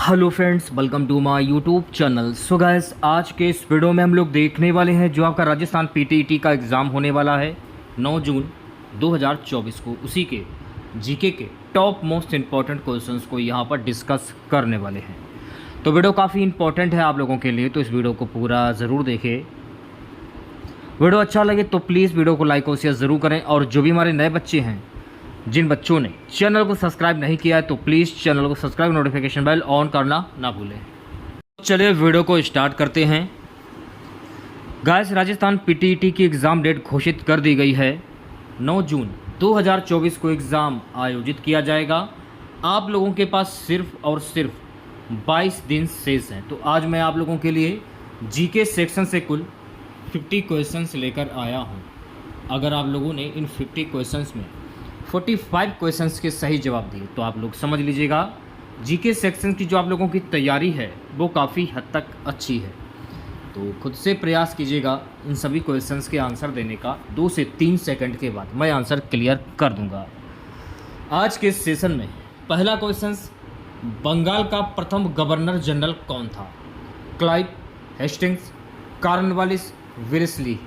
Hello friends, welcome to my YouTube channel. So guys, आज के इस वीडियो में हम लोग देखने वाले हैं जो आपका राजस्थान पीटीईटी का एग्ज़ाम होने वाला है 9 जून 2024 को। उसी के जीके के टॉप मोस्ट इम्पॉर्टेंट क्वेश्चंस को यहाँ पर डिस्कस करने वाले हैं। तो वीडियो काफ़ी इंपॉर्टेंट है आप लोगों के लिए, तो इस वीडियो को पूरा ज़रूर देखें। वीडियो अच्छा लगे तो प्लीज़ वीडियो को लाइक और शेयर ज़रूर करें। और जो भी हमारे नए बच्चे हैं, जिन बच्चों ने चैनल को सब्सक्राइब नहीं किया है, तो प्लीज़ चैनल को सब्सक्राइब, नोटिफिकेशन बेल ऑन करना ना भूलें। चलिए वीडियो को स्टार्ट करते हैं। गाइस, राजस्थान पीटीईटी की एग्ज़ाम डेट घोषित कर दी गई है। 9 जून 2024 को एग्ज़ाम आयोजित किया जाएगा। आप लोगों के पास सिर्फ और सिर्फ 22 दिन शेष हैं। तो आज मैं आप लोगों के लिए जीके सेक्शन से कुल 50 क्वेश्चंस लेकर आया हूं। अगर आप लोगों ने इन 50 क्वेश्चंस में 45 क्वेश्चंस के सही जवाब दिए तो आप लोग समझ लीजिएगा जीके सेक्शन की जो आप लोगों की तैयारी है वो काफ़ी हद तक अच्छी है। तो खुद से प्रयास कीजिएगा इन सभी क्वेश्चंस के आंसर देने का। 2 से 3 सेकंड के बाद मैं आंसर क्लियर कर दूंगा। आज के सेशन में पहला क्वेश्चन, बंगाल का प्रथम गवर्नर जनरल कौन था? Clive, Hastings, Cornwallis, Wellesley.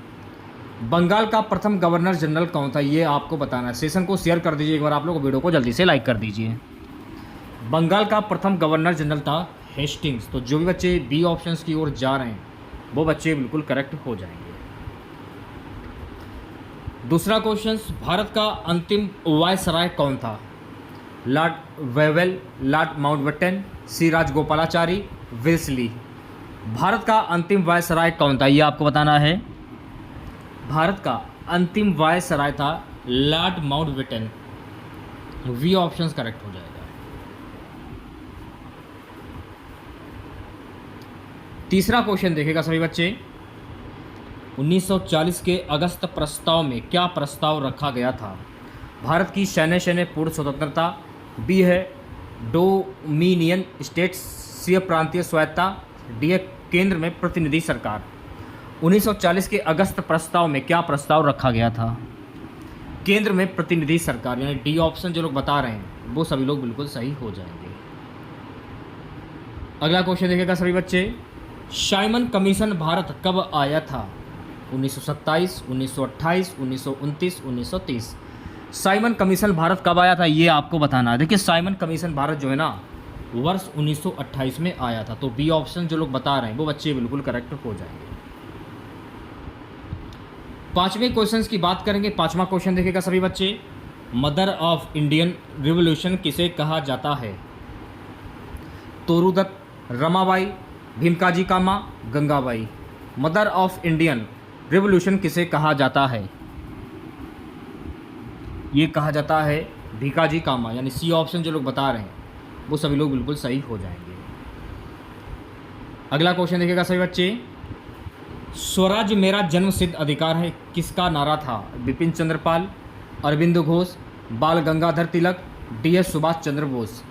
Bengal का प्रथम गवर्नर जनरल कौन था, ये आपको बताना है। सेशन को शेयर कर दीजिए एक बार आप लोग, वीडियो को जल्दी से लाइक कर दीजिए। बंगाल का प्रथम गवर्नर जनरल था हेस्टिंग्स। तो जो भी बच्चे बी ऑप्शंस की ओर जा रहे हैं वो बच्चे बिल्कुल करेक्ट हो जाएंगे। दूसरा क्वेश्चन, भारत का अंतिम वायसराय कौन था? लॉर्ड वेवेल, लॉर्ड माउंटबेटन, सी राजगोपालाचारी, वेलेस्ली। भारत का अंतिम वायसराय कौन था, ये आपको बताना है। भारत का अंतिम वायसराय था Lord Mountbatten. B option correct हो जाएगा। तीसरा क्वेश्चन देखेगा सभी बच्चे, 1940 के अगस्त प्रस्ताव में क्या प्रस्ताव रखा गया था? भारत की सैन्य पूर्ण स्वतंत्रता, बी है डोमिनियन स्टेट्स, सी है प्रांतीय स्वायत्ता, डी है केंद्र में प्रतिनिधि सरकार। 1940 के अगस्त प्रस्ताव में क्या प्रस्ताव रखा गया था? केंद्र में प्रतिनिधि सरकार, यानी डी ऑप्शन जो लोग बता रहे हैं वो सभी लोग बिल्कुल सही हो जाएंगे। अगला क्वेश्चन देखिएगा सभी बच्चे, साइमन कमीशन भारत कब आया था? 1927, 1928, 1929, 1930। साइमन कमीशन भारत कब आया था, ये आपको बताना है। देखिए, साइमन कमीशन भारत जो है ना वर्ष 1928 में आया था। तो बी ऑप्शन जो लोग बता रहे हैं वो बच्चे बिल्कुल करेक्ट हो जाएंगे। पांचवें क्वेश्चन की बात करेंगे। पांचवा क्वेश्चन देखेगा सभी बच्चे, मदर ऑफ इंडियन रिवॉल्यूशन किसे कहा जाता है? Toru Dutt, Ramabai, Bhikaiji Cama, Gangabai. Mother of Indian revolution किसे कहा जाता है? ये कहा जाता है भीकाजी कामा, यानी सी ऑप्शन जो लोग बता रहे हैं वो सभी लोग बिल्कुल सही हो जाएंगे। अगला क्वेश्चन देखिएगा सभी बच्चे, स्वराज मेरा जन्मसिद्ध अधिकार है किसका नारा था? बिपिन चंद्र पाल, अरविंद घोष, बाल गंगाधर तिलक, डी एस सुभाष चंद्र बोस।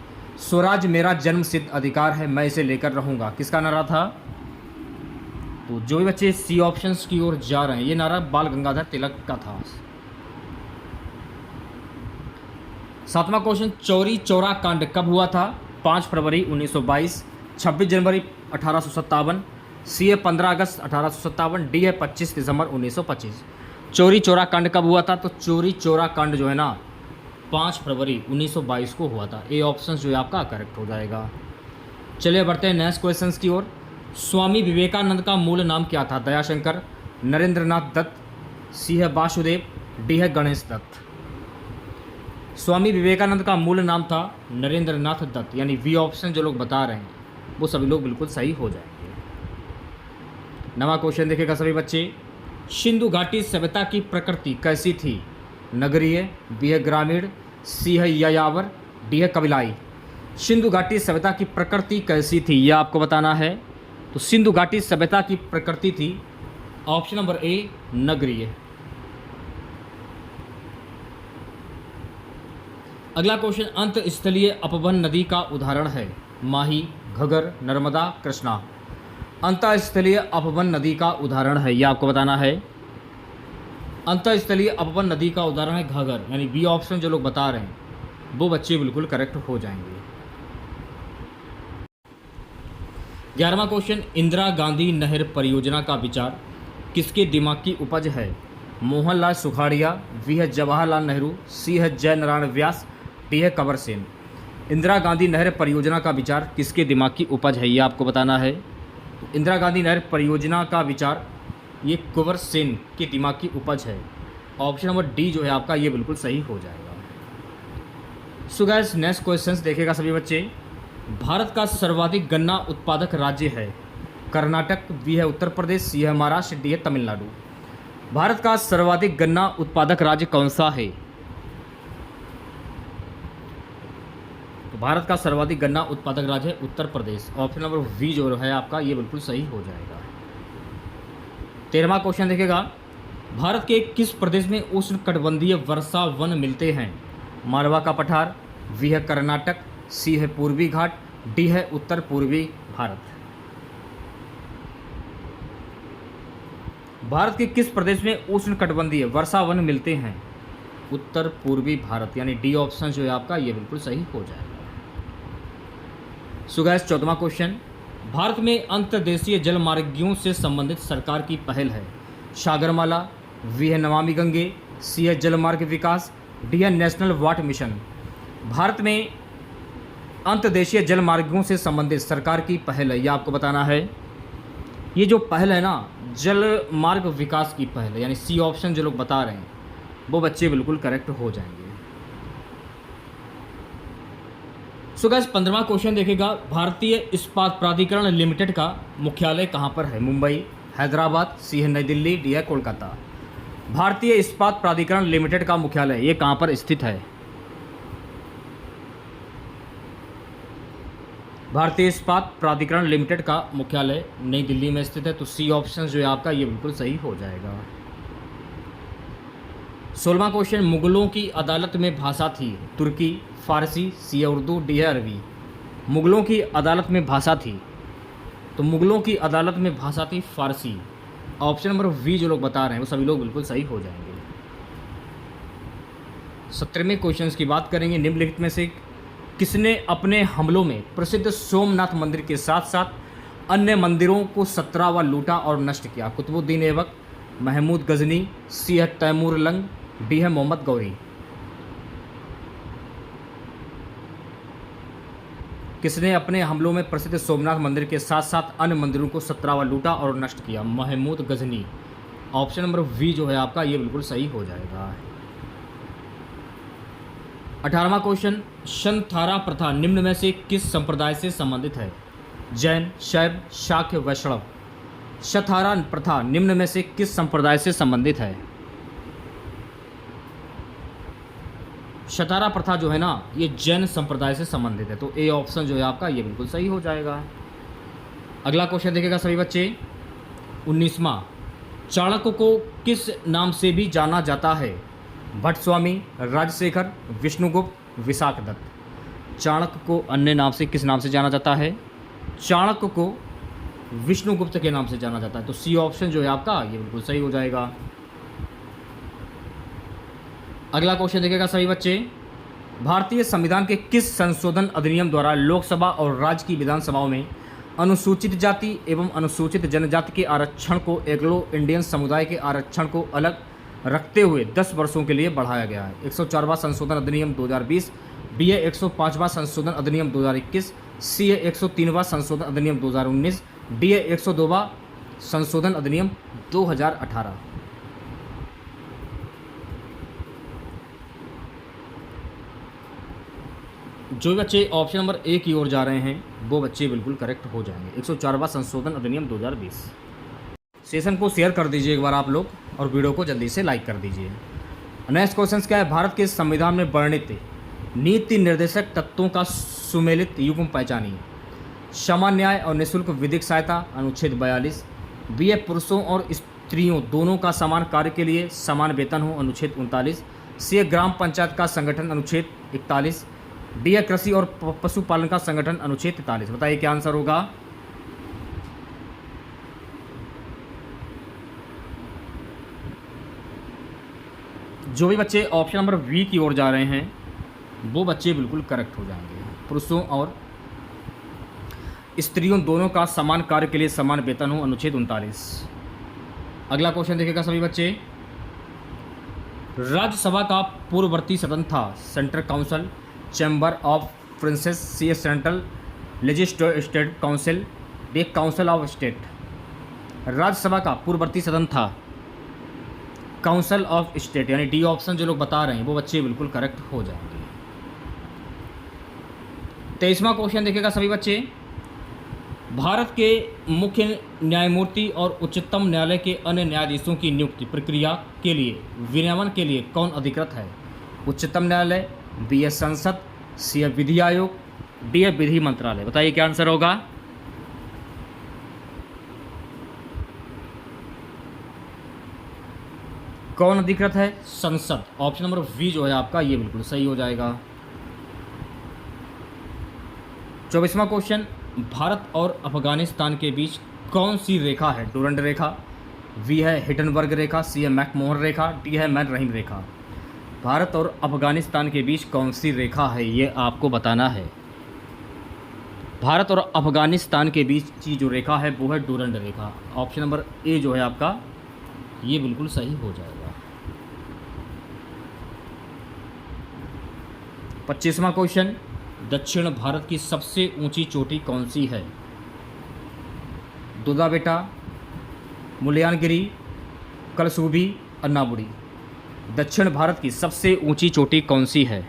स्वराज मेरा जन्मसिद्ध अधिकार है, मैं इसे लेकर रहूंगा, किसका नारा था? तो जो भी बच्चे सी ऑप्शंस की ओर जा रहे हैं, ये नारा बाल गंगाधर तिलक का था। सातवां क्वेश्चन, चौरी चौरा कांड कब हुआ था? 5 फरवरी 1922, 26 जनवरी 1857, सी है 15 अगस्त 1857, डी है 25 दिसंबर 1925। चौरी चौरा कांड कब हुआ था? तो चौरी चौरा कांड जो है ना 5 फरवरी 1922 को हुआ था। ए ऑप्शन जो है आपका करेक्ट हो जाएगा। चलिए बढ़ते हैं नेक्स्ट क्वेश्चन की ओर। स्वामी विवेकानंद का मूल नाम क्या था? दयाशंकर, नरेंद्रनाथ दत्त, सी है वासुदेव, डी है गणेश दत्त। स्वामी विवेकानंद का मूल नाम था नरेंद्रनाथ दत्त, यानी वी ऑप्शन जो लोग बता रहे हैं वो सभी लोग बिल्कुल सही हो जाएंगे। नवा क्वेश्चन देखेगा सभी बच्चे, सिंधु घाटी सभ्यता की प्रकृति कैसी थी? नगरीय, बी है ग्रामीण, सी है यायावर, डी है कबीलाई। सिंधु घाटी सभ्यता की प्रकृति कैसी थी, यह आपको बताना है। तो सिंधु घाटी सभ्यता की प्रकृति थी ऑप्शन नंबर ए, नगरीय। अगला क्वेश्चन, अंत स्थलीय अपवन नदी का उदाहरण है? माही, घगर, नर्मदा, कृष्णा। अंतःस्थलीय अपवन नदी का उदाहरण है, यह आपको बताना है। अंतःस्थलीय अपवन नदी का उदाहरण है घगर, यानी बी ऑप्शन जो लोग बता रहे हैं वो बच्चे बिल्कुल करेक्ट हो जाएंगे। 11वां क्वेश्चन, इंदिरा गांधी नहर परियोजना का विचार किसके दिमाग की उपज है? मोहनलाल सुखाड़िया, बी है जवाहरलाल नेहरू, सी है जयनारायण व्यास, डी है कंवर सेन। इंदिरा गांधी नहर परियोजना का विचार किसके दिमाग की उपज है, ये आपको बताना है। तो इंदिरा गांधी नहर परियोजना का विचार ये कंवर सेन के दिमाग की उपज है। ऑप्शन नंबर डी जो है आपका ये बिल्कुल सही हो जाएगा। सो गाइस नेक्स्ट क्वेश्चंस देखेगा सभी बच्चे। भारत का सर्वाधिक गन्ना उत्पादक राज्य है? कर्नाटक, बी है उत्तर प्रदेश, सी है महाराष्ट्र, डी है तमिलनाडु। भारत का सर्वाधिक गन्ना उत्पादक राज्य कौन सा है? तो भारत का सर्वाधिक गन्ना उत्पादक राज्य है Uttar Pradesh. Option number B जो है आपका ये बिल्कुल सही हो जाएगा। 13वां क्वेश्चन देखेगा। भारत के किस प्रदेश में उष्णकटिबंधीय वर्षा वन मिलते हैं? मालवा का पठार, बी है कर्नाटक, सी है पूर्वी घाट, डी है उत्तर पूर्वी भारत। भारत के किस प्रदेश में उष्णकटिबंधीय वर्षा वन मिलते हैं? उत्तर पूर्वी भारत, यानी डी ऑप्शन जो है आपका ये बिल्कुल सही हो जाएगा। सो गाइस 14वां क्वेश्चन। भारत में अंतर्देशीय जल मार्गों से संबंधित सरकार की पहल है? सागरमाला, वी है नमामि गंगे, सी है जलमार्ग विकास, डी है नेशनल वाटर मिशन। भारत में अंतर्देशीय जल मार्गों से संबंधित सरकार की पहल है, ये आपको बताना है। ये जो पहल है ना, जल मार्ग विकास की पहल है, यानी सी ऑप्शन जो लोग बता रहे हैं वो बच्चे बिल्कुल करेक्ट हो जाएंगे। सो गाइस 15वां क्वेश्चन देखेगा। भारतीय इस्पात प्राधिकरण लिमिटेड का मुख्यालय कहाँ पर है? मुंबई, हैदराबाद, सी है नई दिल्ली, डी है कोलकाता। भारतीय इस्पात प्राधिकरण लिमिटेड का मुख्यालय ये कहाँ पर स्थित है? भारतीय इस्पात प्राधिकरण लिमिटेड का मुख्यालय नई दिल्ली में स्थित है। तो सी ऑप्शन जो है आपका ये बिल्कुल सही हो जाएगा। 16वां क्वेश्चन। मुगलों की अदालत में भाषा थी? तुर्की, फारसी, सी है उर्दू, डी है अरबी। मुगलों की अदालत में भाषा थी, तो मुगलों की अदालत में भाषा थी फारसी। ऑप्शन नंबर वी जो लोग बता रहे हैं वो सभी लोग बिल्कुल सही हो जाएंगे। 17वें क्वेश्चन की बात करेंगे। निम्नलिखित में से किसने अपने हमलों में प्रसिद्ध सोमनाथ मंदिर के साथ साथ अन्य मंदिरों को 17वां लूटा और नष्ट किया? कुतुबुद्दीन ऐबक, महमूद गजनी, सी है तैमूर लंग, डी है मोहम्मद गौरी। किसने अपने हमलों में प्रसिद्ध सोमनाथ मंदिर के साथ साथ अन्य मंदिरों को 17वां लूटा और नष्ट किया? Mahmud Ghazni. Option number B जो है आपका ये बिल्कुल सही हो जाएगा। 18वां क्वेश्चन। शंथारा प्रथा निम्न में से किस संप्रदाय से संबंधित है? जैन, शैव, शाक्य, वैष्णव। शंथारा प्रथा निम्न में से किस संप्रदाय से संबंधित है? शंथारा प्रथा जो है ना ये जैन संप्रदाय से संबंधित है। तो ए ऑप्शन जो है आपका ये बिल्कुल सही हो जाएगा। अगला क्वेश्चन देखेगा सभी बच्चे। 19वां। चाणक्य को किस नाम से भी जाना जाता है? भट्ट स्वामी, राजशेखर, विष्णुगुप्त, विशाखदत्त। चाणक्य को अन्य नाम से किस नाम से जाना जाता है? चाणक्य को विष्णुगुप्त के नाम से जाना जाता है। तो सी ऑप्शन जो है आपका ये बिल्कुल सही हो जाएगा। अगला क्वेश्चन देखेगा सभी बच्चे। भारतीय संविधान के किस संशोधन अधिनियम द्वारा लोकसभा और राज्य की विधानसभाओं में अनुसूचित जाति एवं अनुसूचित जनजाति के आरक्षण को एंग्लो इंडियन समुदाय के आरक्षण को अलग रखते हुए 10 वर्षों के लिए बढ़ाया गया है? 104वां संशोधन अधिनियम 2020, बी है 105वां संशोधन अधिनियम 2021, सी है 103वां संशोधन अधिनियम 2019, डी है 102वां संशोधन अधिनियम 2018। जो बच्चे ऑप्शन नंबर ए की ओर जा रहे हैं वो बच्चे बिल्कुल करेक्ट हो जाएंगे। 104वां संशोधन अधिनियम 2020। सेशन को शेयर कर दीजिए एक बार आप लोग और वीडियो को जल्दी से लाइक कर दीजिए। नेक्स्ट क्वेश्चन क्या है? भारत के संविधान में वर्णित नीति निर्देशक तत्वों का सुमेलित युग्म पहचानिए। समान न्याय और निःशुल्क विधिक सहायता अनुच्छेद 42, बी ए पुरुषों और स्त्रियों दोनों का समान कार्य के लिए समान वेतन हो अनुच्छेद 39, सी ए ग्राम पंचायत का संगठन अनुच्छेद 41, डी है कृषि और पशुपालन का संगठन अनुच्छेद 43। बताइए क्या आंसर होगा? जो भी बच्चे ऑप्शन नंबर वी की ओर जा रहे हैं वो बच्चे बिल्कुल करेक्ट हो जाएंगे। पुरुषों और स्त्रियों दोनों का समान कार्य के लिए समान वेतन हो, अनुच्छेद 39। अगला क्वेश्चन देखिएगा सभी बच्चे, राज्यसभा का पूर्ववर्ती सदन था central council, chamber of princes, C central legislative council, D council of state. Rajya Sabha का पूर्ववर्ती सदन था काउंसिल ऑफ स्टेट, यानी डी ऑप्शन जो लोग बता रहे हैं वो बच्चे बिल्कुल करेक्ट हो जाएंगे। 23वां क्वेश्चन देखिएगा सभी बच्चे, भारत के मुख्य न्यायमूर्ति और उच्चतम न्यायालय के अन्य न्यायाधीशों की नियुक्ति प्रक्रिया के लिए विनियमन के लिए कौन अधिकृत है? उच्चतम न्यायालय, बी है संसद, सी है विधि आयोग, डी है विधि मंत्रालय। बताइए क्या आंसर होगा? कौन अधिकृत है? संसद। ऑप्शन नंबर वी जो है आपका ये बिल्कुल सही हो जाएगा। 24वां क्वेश्चन, भारत और अफगानिस्तान के बीच कौन सी रेखा है? डूरंड रेखा, वी है हिडनबर्ग रेखा, सी है मैकमोहन रेखा, डी है मैन रहीम रेखा। भारत और अफगानिस्तान के बीच कौन सी रेखा है ये आपको बताना है। भारत और अफगानिस्तान के बीच की जो रेखा है वो है Durand Rekha. Option number A जो है आपका ये बिल्कुल सही हो जाएगा। 25वां क्वेश्चन, दक्षिण भारत की सबसे ऊंची चोटी कौन सी है? दुधा बेटा, मुल्यानगिरी, कलसूबी, अन्नाबुरी। दक्षिण भारत की सबसे ऊंची चोटी कौन सी है?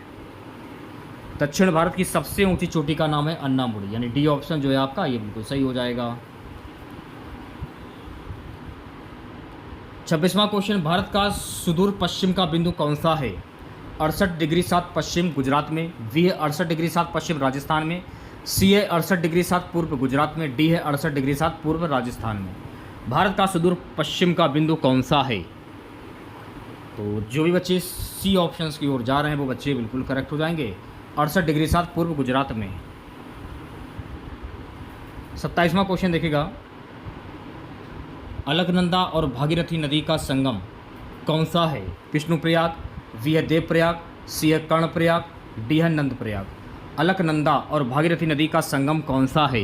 दक्षिण भारत की सबसे ऊंची चोटी का नाम है अन्नामुड़ी, यानी डी ऑप्शन जो है आपका ये बिल्कुल सही हो जाएगा। 26वां क्वेश्चन, भारत का सुदूर पश्चिम का बिंदु कौन सा है? 68 डिग्री 7 पश्चिम गुजरात में, वी है 68 डिग्री 7 पश्चिम राजस्थान में, सी है 68 डिग्री 7 पूर्व गुजरात में, डी है 68 डिग्री 7 पूर्व राजस्थान में। भारत का सुदूर पश्चिम का बिंदु कौन सा है? तो जो भी बच्चे सी ऑप्शंस की ओर जा रहे हैं वो बच्चे बिल्कुल करेक्ट हो जाएंगे। 68 डिग्री 7 पूर्व गुजरात में। 27वां क्वेश्चन देखिएगा, अलकनंदा और भागीरथी नदी का संगम कौन सा है? विष्णुप्रयाग, वी है देवप्रयाग, सी है कर्णप्रयाग, डी है नंदप्रयाग। अलकनंदा और भागीरथी नदी का संगम कौन सा है?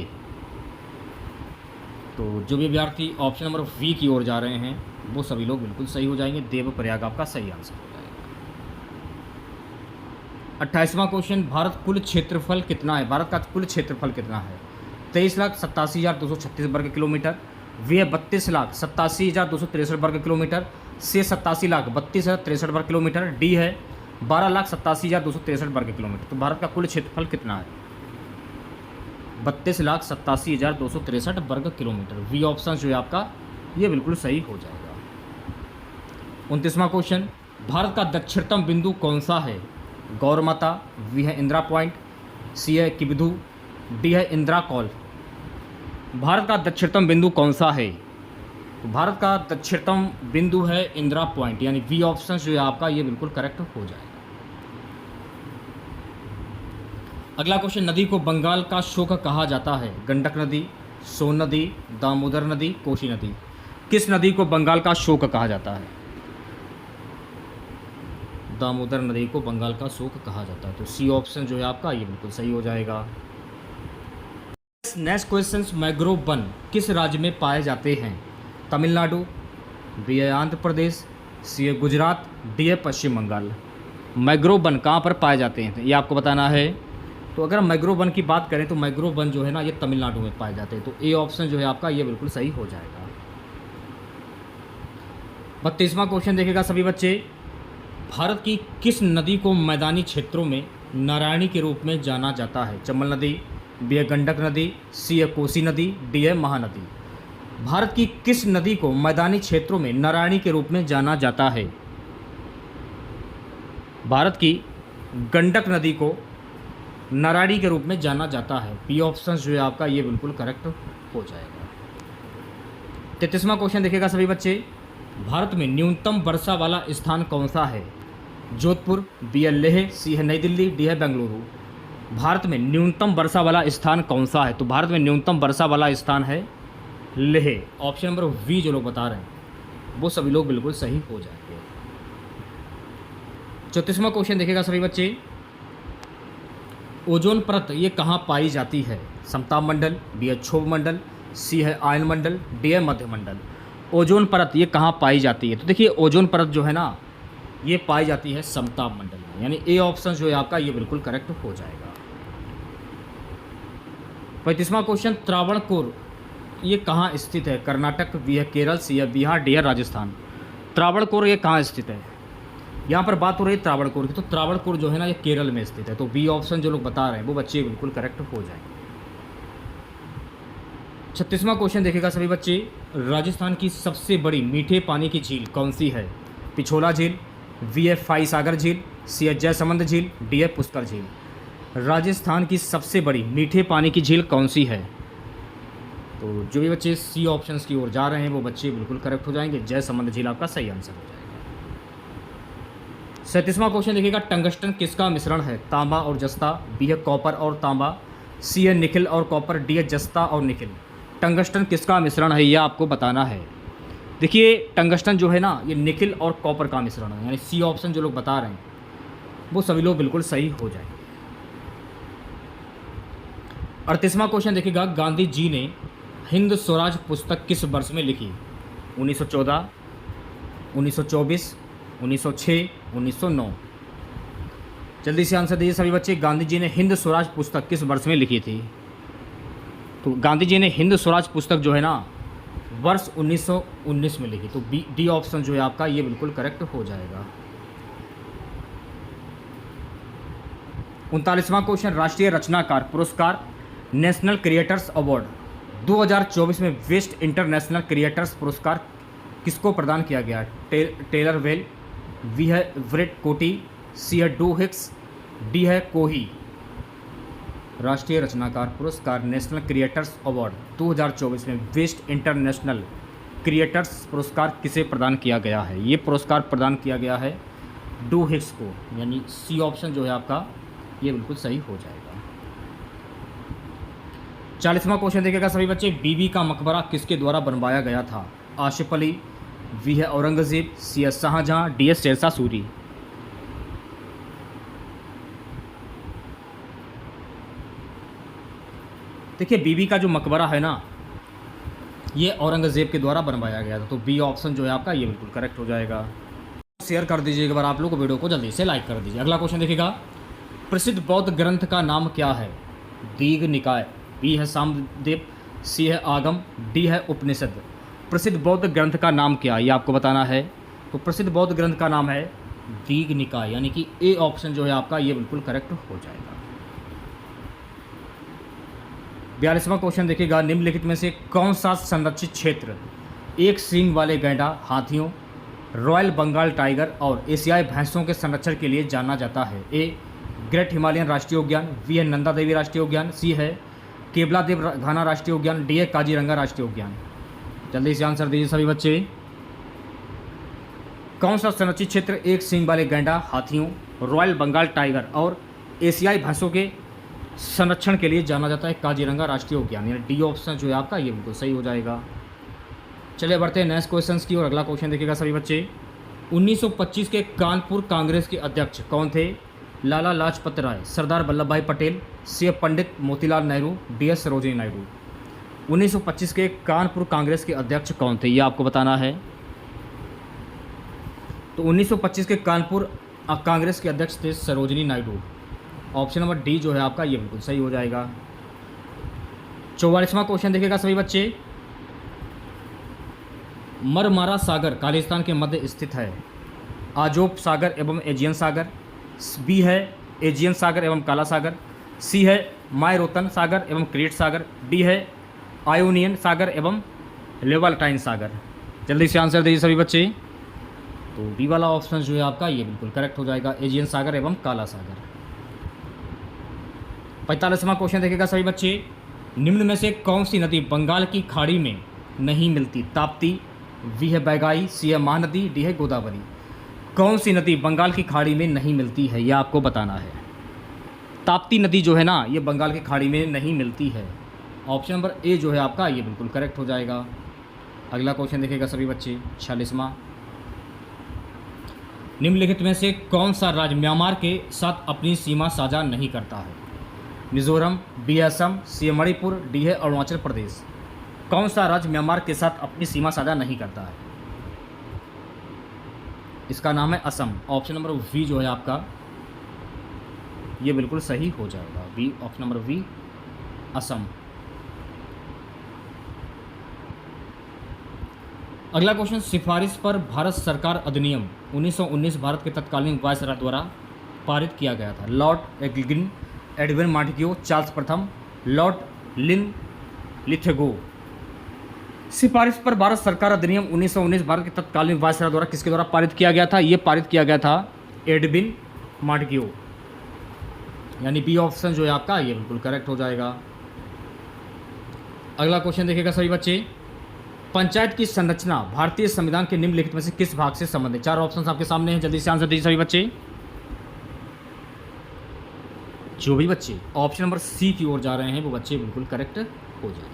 तो जो भी विद्यार्थी ऑप्शन नंबर वी की ओर जा रहे हैं वो सभी लोग बिल्कुल सही हो जाएंगे। देवप्रयाग आपका सही आंसर हो जाएगा। 28वां क्वेश्चन, भारत कुल क्षेत्रफल कितना है? भारत का कुल क्षेत्रफल कितना है? 23,87,236 वर्ग किलोमीटर, वी है 32,87,263 वर्ग किलोमीटर, सी 87,32,63 वर्ग किलोमीटर, डी है 12,87,263 वर्ग किलोमीटर। तो भारत का कुल क्षेत्रफल कितना है? 32,87,263 वर्ग किलोमीटर। वी ऑप्शन जो है आपका ये बिल्कुल सही हो जाएगा। 29वां क्वेश्चन, भारत का दक्षिणतम बिंदु कौन सा है? गौरमाता, वी है इंदिरा पॉइंट, सी है किबिधु, डी है इंदिरा कॉल। भारत का दक्षिणतम बिंदु कौन सा है? तो भारत का दक्षिणतम बिंदु है इंदिरा पॉइंट, यानी वी ऑप्शन जो है आपका ये बिल्कुल करेक्ट हो जाएगा। अगला क्वेश्चन, नदी को बंगाल का शोक कहा जाता है? गंडक नदी, सोन नदी, दामोदर नदी, कोसी नदी। किस नदी को बंगाल का शोक कहा जाता है? दामोदर नदी को बंगाल का शोक कहा जाता है। तो सी ऑप्शन जो है आपका ये बिल्कुल सही हो जाएगा। नेक्स्ट क्वेश्चन, मैंग्रोव वन किस राज्य में पाए जाते हैं? तमिलनाडु, बी है आंध्र प्रदेश, सी है गुजरात, डी है पश्चिम बंगाल। मैंग्रोव वन कहाँ पर पाए जाते हैं ये आपको बताना है। तो अगर मैंग्रोव वन की बात करें तो मैंग्रोव वन जो है ना ये तमिलनाडु में पाए जाते हैं। तो ए ऑप्शन जो है आपका ये बिल्कुल सही हो जाएगा। 32वां क्वेश्चन देखिएगा सभी बच्चे, भारत की किस नदी को मैदानी क्षेत्रों में नारायणी के रूप में जाना जाता है? चंबल नदी, बी है गंडक नदी, सी है कोसी नदी, डी है महानदी। भारत की किस नदी को मैदानी क्षेत्रों में नारायणी के रूप में जाना जाता है? भारत की गंडक नदी को नारायणी के रूप में जाना जाता है। बी ऑप्शन जो है आपका ये बिल्कुल करेक्ट हो जाएगा। 33वां क्वेश्चन देखिएगा सभी बच्चे, भारत में न्यूनतम वर्षा वाला स्थान कौन सा है? जोधपुर, बी है लेह, सी है नई दिल्ली, डी है बेंगलुरु। भारत में न्यूनतम वर्षा वाला स्थान कौन सा है? तो भारत में न्यूनतम वर्षा वाला स्थान है लेह। ऑप्शन नंबर वी जो लोग बता रहे हैं वो सभी लोग बिल्कुल सही हो जाएंगे। 34वां क्वेश्चन देखिएगा सभी बच्चे, ओजोन परत ये कहाँ पाई जाती है? समताप मंडल, बी है क्षोभ मंडल, सी है आयन मंडल, डी है मध्य मंडल। ओजोन परत ये कहाँ पाई जाती है? तो देखिए ओजोन परत जो है ना ये पाई जाती है समताप मंडल में, यानी ए ऑप्शन जो है आपका ये बिल्कुल करेक्ट हो जाएगा। 35वां क्वेश्चन, त्रावणकोर ये कहाँ स्थित है? कर्नाटक, बी है केरल, सी है बिहार, डी है राजस्थान। त्रावणकोर ये कहाँ स्थित है? यहाँ पर बात हो रही है त्रावणकोर की, तो त्रावणकोर जो है ना ये केरल में स्थित है, तो बी ऑप्शन जो लोग बता रहे हैं वो बच्चे बिल्कुल करेक्ट हो जाएंगे। 36वां क्वेश्चन देखिएगा सभी बच्चे, राजस्थान की सबसे बड़ी मीठे पानी की झील कौन सी है? पिछोला झील, वी है फाई सागर झील, सी है जयसमंद झील, डी है पुष्कर झील। राजस्थान की सबसे बड़ी मीठे पानी की झील कौन सी है? तो जो भी बच्चे सी ऑप्शंस की ओर जा रहे हैं वो बच्चे बिल्कुल करेक्ट हो जाएंगे, जयसमंद झील आपका सही आंसर हो जाएगा। 37वां क्वेश्चन देखिएगा, टंगस्टन किसका मिश्रण है? तांबा और जस्ता, बी है कॉपर और तांबा, सी है निकिल और कॉपर, डी है जस्ता और निकिल। टंगस्टन किसका मिश्रण है ये आपको बताना है। देखिए टंगस्टन जो है ना ये निकिल और कॉपर का मिश्रण है, यानी सी ऑप्शन जो लोग बता रहे हैं वो सभी लोग बिल्कुल सही हो जाएंगे। 38वां क्वेश्चन देखिएगा, गांधी जी ने हिंद स्वराज पुस्तक किस वर्ष में लिखी? 1914, 1924, 1906, 1909। जल्दी से आंसर दीजिए सभी बच्चे, गांधी जी ने हिंद स्वराज पुस्तक किस वर्ष में लिखी थी? तो गांधी जी ने हिंद स्वराज पुस्तक जो है ना वर्ष 1919 में लिखी, तो बी डी ऑप्शन जो है आपका ये बिल्कुल करेक्ट हो जाएगा। 39वां क्वेश्चन, राष्ट्रीय रचनाकार पुरस्कार नेशनल क्रिएटर्स अवार्ड 2024 में बेस्ट इंटरनेशनल क्रिएटर्स पुरस्कार किसको प्रदान किया गया? टेलर वेल, वी है व्रेट कोटी, सी है डू हिक्स, डी है कोही। राष्ट्रीय रचनाकार पुरस्कार नेशनल क्रिएटर्स अवार्ड 2024 में बेस्ट इंटरनेशनल क्रिएटर्स पुरस्कार किसे प्रदान किया गया है? ये पुरस्कार प्रदान किया गया है डू हिक्स को, यानी सी ऑप्शन जो है आपका ये बिल्कुल सही हो जाएगा। 40वां क्वेश्चन देखिएगा सभी बच्चे, बीबी का मकबरा किसके द्वारा बनवाया गया था? आसिफ अली, वी है औरंगजेब, सी है शाहजहां, डी है शेरशाह सूरी। देखिए बीबी का जो मकबरा है ना ये औरंगजेब के द्वारा बनवाया गया था, तो बी ऑप्शन जो है आपका ये बिल्कुल करेक्ट हो जाएगा। शेयर कर दीजिए एक बार आप लोग वीडियो को, जल्दी से लाइक कर दीजिए। अगला क्वेश्चन देखिएगा, प्रसिद्ध बौद्ध ग्रंथ का नाम क्या है? दीघ निकाय, बी है सामवेद, सी है आगम, डी है उपनिषद। प्रसिद्ध बौद्ध ग्रंथ का नाम क्या है ये आपको बताना है। तो प्रसिद्ध बौद्ध ग्रंथ का नाम है दीघ निकाय, यानी कि ए ऑप्शन जो है आपका ये बिल्कुल करेक्ट हो जाएगा। 42वां क्वेश्चन देखिएगा, निम्नलिखित में से कौन सा संरक्षित क्षेत्र एक सींग वाले गैंडा, हाथियों, रॉयल बंगाल टाइगर और एशियाई भैंसों के संरक्षण के लिए जाना जाता है? ए ग्रेट हिमालयन राष्ट्रीय उद्यान, बी है नंदा देवी राष्ट्रीय उद्यान, सी है केवला देव घाना राष्ट्रीय उद्यान, डी है काजीरंगा राष्ट्रीय उद्यान। जल्दी से आंसर दीजिए सभी बच्चे, कौन सा संरक्षित क्षेत्र एक सींग वाले गैंडा, हाथियों, रॉयल बंगाल टाइगर और एशियाई भैंसों के संरक्षण के लिए जाना जाता है? काजीरंगा राष्ट्रीय उद्यान, यानी डी ऑप्शन जो है आपका ये बिल्कुल सही हो जाएगा। चलिए बढ़ते हैं नेक्स्ट क्वेश्चंस की और अगला क्वेश्चन देखिएगा सभी बच्चे, 1925 के कानपुर कांग्रेस के अध्यक्ष कौन थे? लाला लाजपत राय, सरदार वल्लभ भाई पटेल, सी पंडित मोतीलाल नेहरू, डी एस सरोजिनी नायडू। 1925 के कानपुर कांग्रेस के अध्यक्ष कौन थे ये आपको बताना है। तो 1925 के कानपुर कांग्रेस के अध्यक्ष थे Sarojini Naidu. Option number D जो है आपका ये बिल्कुल सही हो जाएगा। 44वां क्वेश्चन देखिएगा सभी बच्चे, मरमारा सागर खालिस्तान के मध्य स्थित है? आजोब सागर एवं एजियन सागर, बी है एजियन सागर एवं काला सागर, सी है मायरोतन सागर एवं क्रीट सागर, डी है आयोनियन सागर एवं लेवाल्टाइन सागर। जल्दी से आंसर दीजिए सभी बच्चे। तो डी वाला ऑप्शन जो है आपका ये बिल्कुल करेक्ट हो जाएगा, एजियन सागर एवं काला सागर। 45वां क्वेश्चन देखिएगा सभी बच्चे, निम्न में से कौन सी नदी बंगाल की खाड़ी में नहीं मिलती? ताप्ती, वी है बैगाई, सी है महानदी, डी है गोदावरी। कौन सी नदी बंगाल की खाड़ी में नहीं मिलती है यह आपको बताना है। ताप्ती नदी जो है ना ये बंगाल की खाड़ी में नहीं मिलती है। ऑप्शन नंबर ए जो है आपका ये बिल्कुल करेक्ट हो जाएगा। अगला क्वेश्चन देखिएगा सभी बच्चे, 46वां, निम्नलिखित में से कौन सा राज्य म्यांमार के साथ अपनी सीमा साझा नहीं करता है? मिजोरम, बी है असम, सी है मणिपुर, डी है अरुणाचल प्रदेश। कौन सा राज्य म्यांमार के साथ अपनी सीमा साझा नहीं करता है? इसका नाम है असम। ऑप्शन नंबर वी जो है आपका ये बिल्कुल सही हो जाएगा। B, option number B, Assam. अगला क्वेश्चन, सिफारिश पर भारत सरकार अधिनियम 1919 भारत के तत्कालीन वायसराय द्वारा पारित किया गया था। Lord Elgin, Edwin Montagu, Charles प्रथम, लॉर्ड लिथगो। सिफारिश पर भारत सरकार अधिनियम 1919 भारत के तत्कालीन वायसराय द्वारा किसके द्वारा पारित किया गया था? ये पारित किया गया था एडविन मॉन्टेग्यू, यानी बी ऑप्शन जो है आपका ये बिल्कुल करेक्ट हो जाएगा। अगला क्वेश्चन देखिएगा सभी बच्चे, पंचायत की संरचना भारतीय संविधान के निम्नलिखित में से किस भाग से संबंधित? चार ऑप्शंस आपके सामने हैं, जल्दी से आंसर दीजिए सभी बच्चे। जो भी बच्चे ऑप्शन नंबर सी की ओर जा रहे हैं वो बच्चे बिल्कुल करेक्ट हो जाए।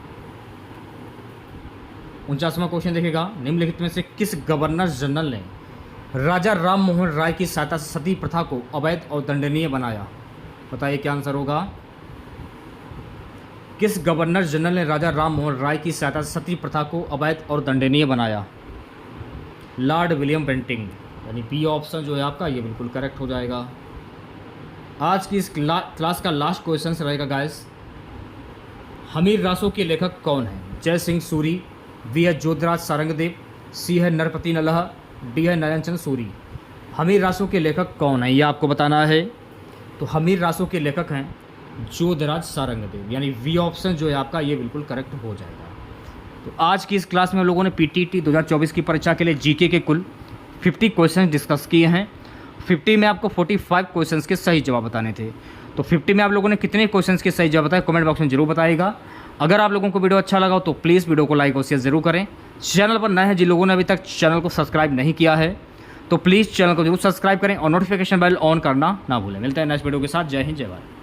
49वां क्वेश्चन देखिएगा, निम्नलिखित में से किस गवर्नर जनरल ने राजा राम मोहन राय की सहायता से सती प्रथा को अवैध और दंडनीय बनाया? बताइए क्या आंसर होगा। किस गवर्नर जनरल ने राजा राम मोहन राय की सहायता से सती प्रथा को अवैध और दंडनीय बनाया? लॉर्ड विलियम बेंटिंग, यानी बी ऑप्शन जो है आपका ये बिल्कुल करेक्ट हो जाएगा। आज की इस क्लास का लास्ट क्वेश्चन रहेगा गाइस, हमीर रासो के लेखक कौन है? जय सिंह सूरी, बी है जोधराज सारंगदेव, सी है नरपति नलह, डी है नारायण चंद्र सूरी। हमीर रासो के लेखक कौन है ये आपको बताना है। तो हमीर रासो के लेखक हैं जोधराज सारंगदेव, यानी वी ऑप्शन जो है आपका ये बिल्कुल करेक्ट हो जाएगा। तो आज की इस क्लास में हम लोगों ने पीटीटी 2024 की परीक्षा के लिए जीके के कुल 50 क्वेश्चन डिस्कस किए हैं। 50 में आपको 45 क्वेश्चंस के सही जवाब बताने थे। तो 50 में आप लोगों ने कितने क्वेश्चंस के सही जवाब बताए कमेंट बॉक्स में जरूर बताइएगा। अगर आप लोगों को वीडियो अच्छा लगा तो प्लीज़ वीडियो को लाइक और शेयर जरूर करें। चैनल पर नए हैं जिन लोगों ने अभी तक चैनल को सब्सक्राइब नहीं किया है तो प्लीज़ चैनल को जरूर सब्सक्राइब करें और नोटिफिकेशन बेल ऑन करना ना भूलें। मिलते हैं नेक्स्ट वीडियो के साथ। जय हिंद, जय भारत।